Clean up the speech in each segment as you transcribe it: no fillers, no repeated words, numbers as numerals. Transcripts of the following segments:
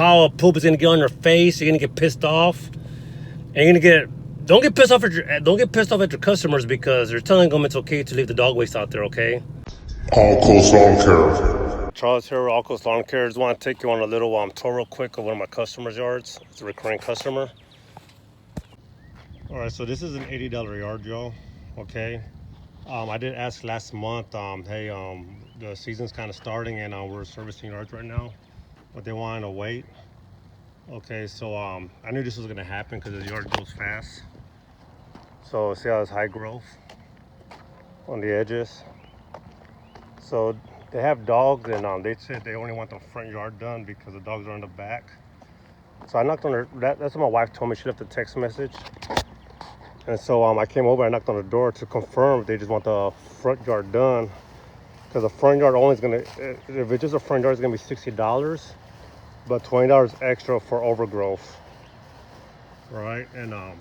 pile of poop is gonna get on your face. You're gonna get pissed off, and you're gonna get. Don't get pissed off at your customers because they're telling them it's okay to leave the dog waste out there. Okay. Coast Lawn Care. Charles here, Coast Lawn Care. Just want to take you on a little tour real quick of one of my customers' yards. It's a recurring customer. All right, so this is an $80 yard, y'all. Okay. I did ask last month, hey, the season's kind of starting and we're servicing yards right now, but they wanted to wait. Okay, so I knew this was gonna happen because the yard goes fast. So see how it's high growth on the edges. So they have dogs and they said they only want the front yard done because the dogs are in the back. So I knocked on her, that's what my wife told me. She left a text message. And so I came over and knocked on the door to confirm if they just want the front yard done. Because the front yard only is gonna, if it's just a front yard, it's gonna be $60, but $20 extra for overgrowth. Right, and let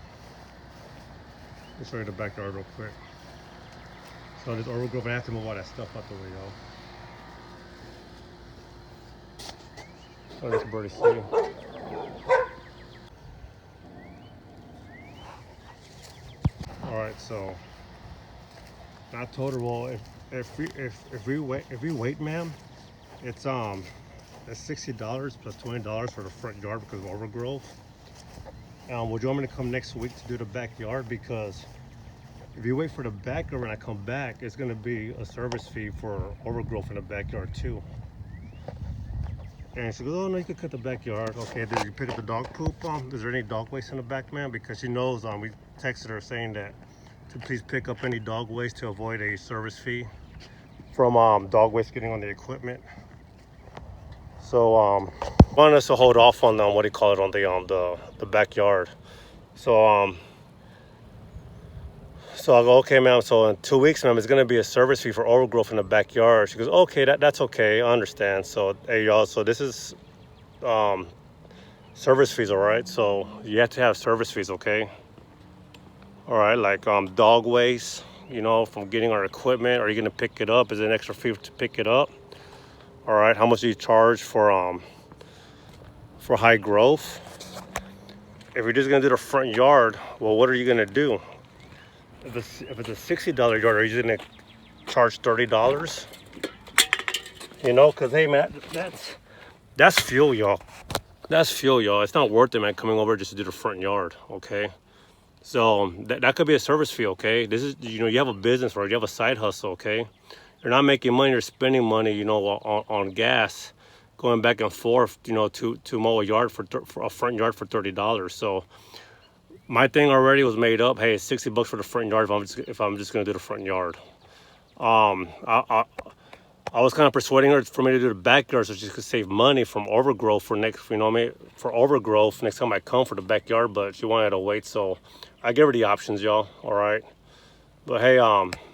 me show you the backyard real quick. So this overgrowth, I have to move all that stuff out the way, y'all. So this birdie see. All right, so I told her, well, if we wait, ma'am, it's $60 plus $20 for the front yard because of overgrowth. Would you want me to come next week to do the backyard? Because if you wait for the backyard when I come back, it's going to be a service fee for overgrowth in the backyard too. And she goes, oh no, you can cut the backyard. Okay, did you pick up the dog poop? Is there any dog waste in the back, man? Because she knows we texted her saying that to please pick up any dog waste to avoid a service fee from dog waste getting on the equipment. So wanted us to hold off on what do you call it, on the backyard. So so I go, okay, ma'am, so in 2 weeks, ma'am, it's gonna be a service fee for overgrowth in the backyard. She goes, okay, that's okay, I understand. So hey y'all, so this is service fees, all right? So you have to have service fees, okay? All right, like dog waste, you know, from getting our equipment. Are you gonna pick it up? Is it an extra fee to pick it up? All right, how much do you charge for high growth? If you're just gonna do the front yard, well, what are you gonna do? If it's a $60 yard, are you just gonna charge $30? You know, cause hey man, that's fuel, y'all. That's fuel, y'all. It's not worth it, man, coming over just to do the front yard, okay? So that could be a service fee, okay? This is, you know, you have a business, right? You have a side hustle, okay? You're not making money, you're spending money, you know, on gas, going back and forth, you know, to mow a yard for a front yard for $30. So my thing already was made up. Hey, it's $60 for the front yard if I'm just gonna do the front yard. I was kind of persuading her for me to do the backyard so she could save money from overgrowth for next, you know, for overgrowth next time I come for the backyard. But she wanted to wait, so I gave her the options, y'all. All right. But hey,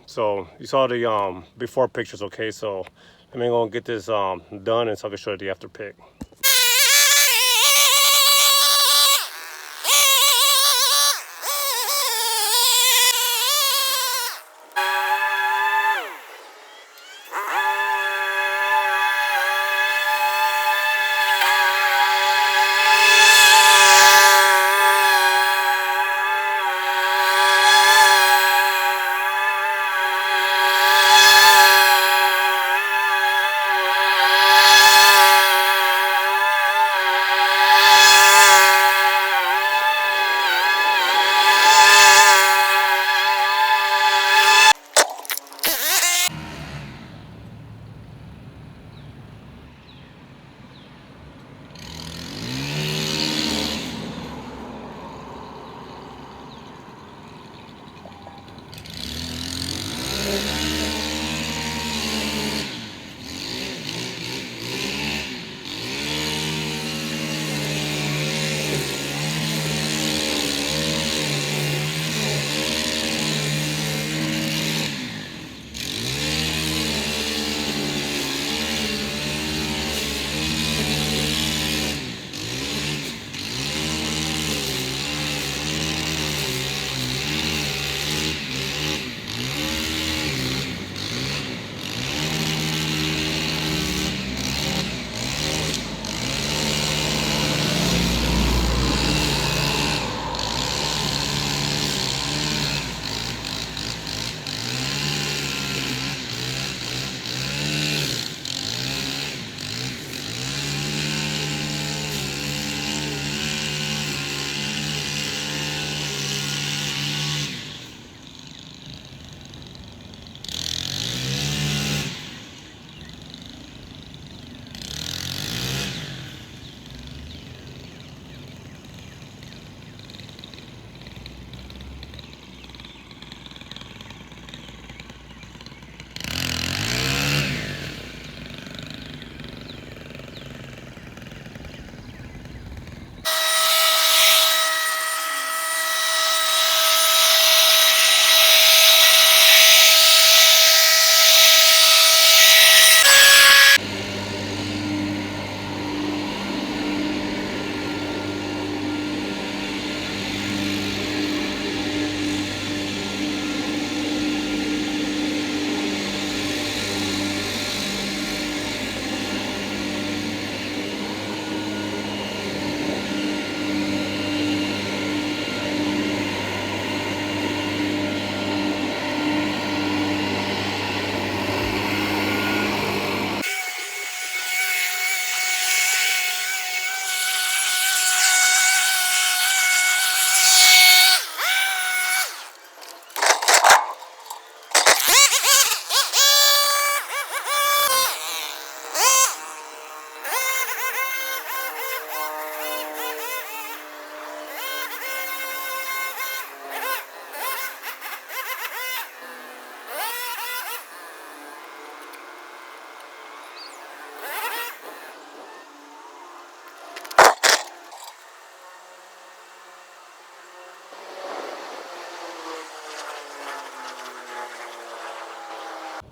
so you saw the before pictures, okay? So let me go and get this done, and so I can show you the after pic.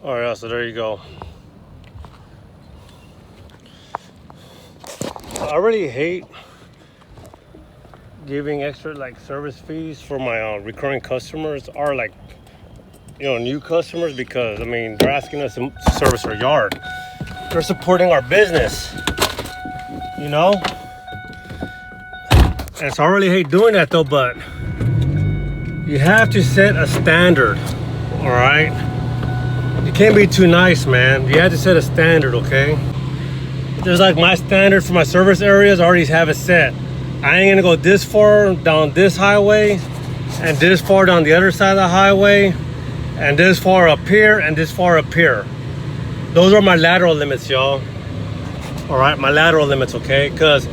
All right, so there you go. I really hate giving extra like service fees for my recurring customers or like, you know, new customers, because I mean they're asking us to service our yard. They're supporting our business, you know. And so I really hate doing that though, but you have to set a standard, all right? You can't be too nice, man. You have to set a standard, okay? Just like my standard for my service areas, I already have it set. I ain't gonna go this far down this highway and this far down the other side of the highway and this far up here and this far up here. Those are my lateral limits, y'all. All right, my lateral limits, okay? Because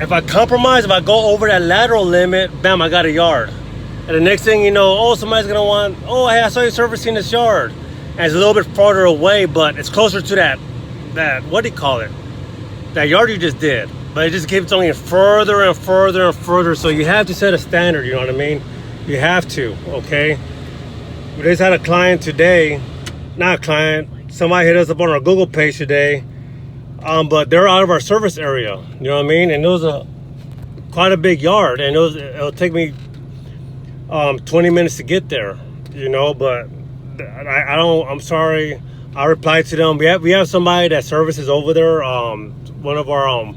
if I compromise, if I go over that lateral limit, bam, I got a yard. And the next thing you know, oh, somebody's gonna want, oh, hey, I saw you servicing this yard. And it's a little bit farther away, but it's closer to that, what do you call it? That yard you just did. But it just keeps going further and further and further. So you have to set a standard, you know what I mean? You have to, okay? We just had a client today, not a client, somebody hit us up on our Google page today, but they're out of our service area, you know what I mean? And it was quite a big yard, and it'll take me 20 minutes to get there, you know, but I'm sorry. I replied to them. We have somebody that services over there, one of our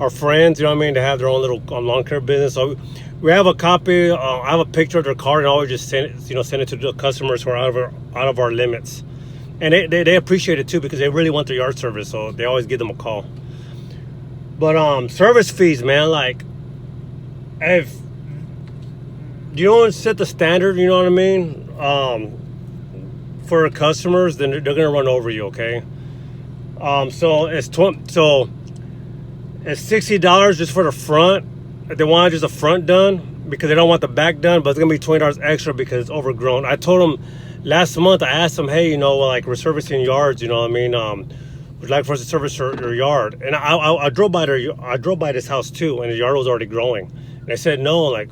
friends, you know what I mean? They have their own little lawn care business. So we have a copy. I have a picture of their card, and I always just send it to the customers who are out of our limits, and they appreciate it too, because they really want their yard service. So they always give them a call. But service fees, man, like if you don't set the standard, you know what I mean, for customers, then they're gonna run over you, okay? So it's $60 just for the front. If they want just the front done, because they don't want the back done, but it's gonna be $20 extra because it's overgrown. I told them last month, I asked them, hey, you know, like we're servicing yards, you know what I mean? Would you like for us to service your yard? And I drove by this house too, and the yard was already growing. And I said no, like,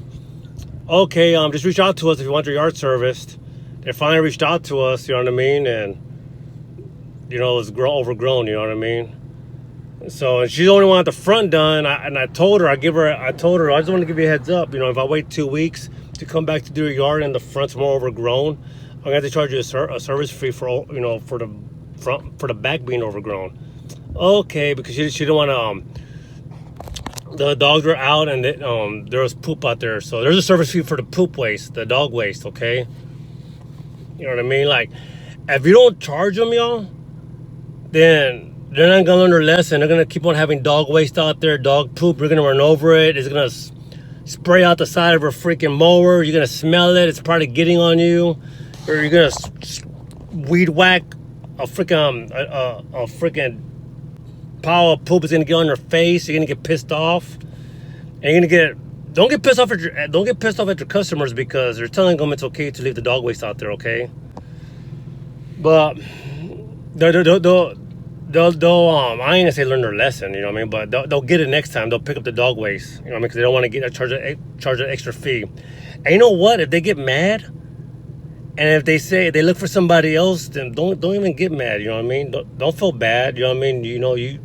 okay, just reach out to us if you want your yard serviced. They finally reached out to us, you know what I mean? And, you know, it was overgrown, you know what I mean? So, and she only wanted the front done. I told her, I just want to give you a heads up. You know, if I wait 2 weeks to come back to do your yard and the front's more overgrown, I'm going to have to charge you a service fee for, you know, for the front, for the back being overgrown. Okay, because she didn't want to, the dogs were out and there was poop out there. So there's a service fee for the poop waste, the dog waste, okay? You know what I mean? Like, if you don't charge them, y'all, then they're not gonna learn their lesson. They're gonna keep on having dog waste out there, dog poop. You're gonna run over it. It's gonna spray out the side of a freaking mower. You're gonna smell it. It's probably getting on you. Or you're gonna weed whack a freaking pile of poop is gonna get on your face. You're gonna get pissed off. And you're gonna don't get pissed off at your customers, because they're telling them it's okay to leave the dog waste out there, okay? But they'll I ain't gonna say learn their lesson, you know what I mean? But they'll get it next time. They'll pick up the dog waste, you know what I mean? Because they don't want to charge an extra fee. And you know what? If they get mad, and if they look for somebody else, then don't even get mad, you know what I mean? Don't feel bad, you know what I mean? You know, you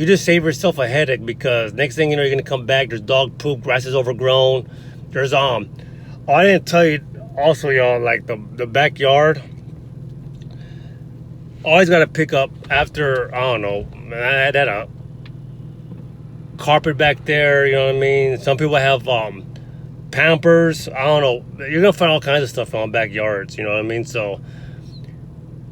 just save yourself a headache, because next thing you know, you're gonna come back, there's dog poop, grass is overgrown. There's oh, I didn't tell you also, y'all, like the backyard. Always gotta pick up after, I don't know, I had a carpet back there, you know what I mean? Some people have Pampers, I don't know. You're gonna find all kinds of stuff on backyards, you know what I mean? So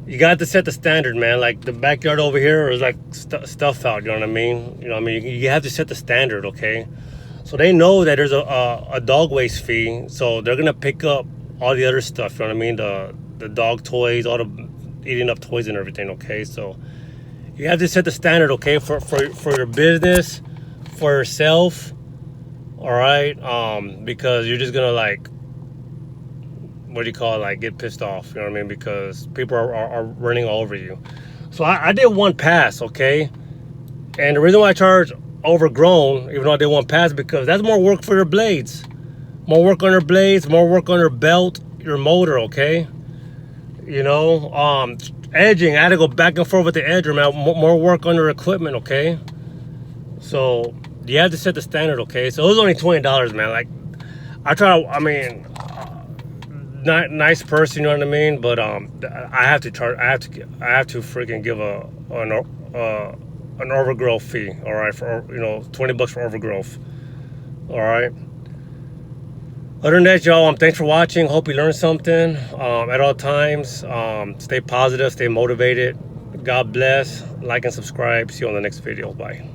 you got to set the standard, man. Like the backyard over here is like stuff out, you know what I mean? You know what I mean? You have to set the standard, okay? So they know that there's a dog waste fee, so they're gonna pick up all the other stuff, you know what I mean? The dog toys, all the eating up toys and everything, okay? So you have to set the standard, okay, for your business, for yourself, all right? Because you're just gonna, like, what do you call it, like, get pissed off, you know what I mean? Because people are running all over you. So I did one pass, okay? And the reason why I charge overgrown, even though I did one pass, because that's more work for your blades. More work on your blades, more work on your belt, your motor, okay? You know, edging. I had to go back and forth with the edger, man. More work on your equipment, okay? So you have to set the standard, okay? So it was only $20, man. Like, I mean, nice person, you know what I mean? But I have to charge. I have to freaking give an overgrowth fee. All right, for $20 for overgrowth. All right. Other than that, y'all, thanks for watching. Hope you learned something. At all times, stay positive, stay motivated. God bless. Like and subscribe. See you on the next video. Bye.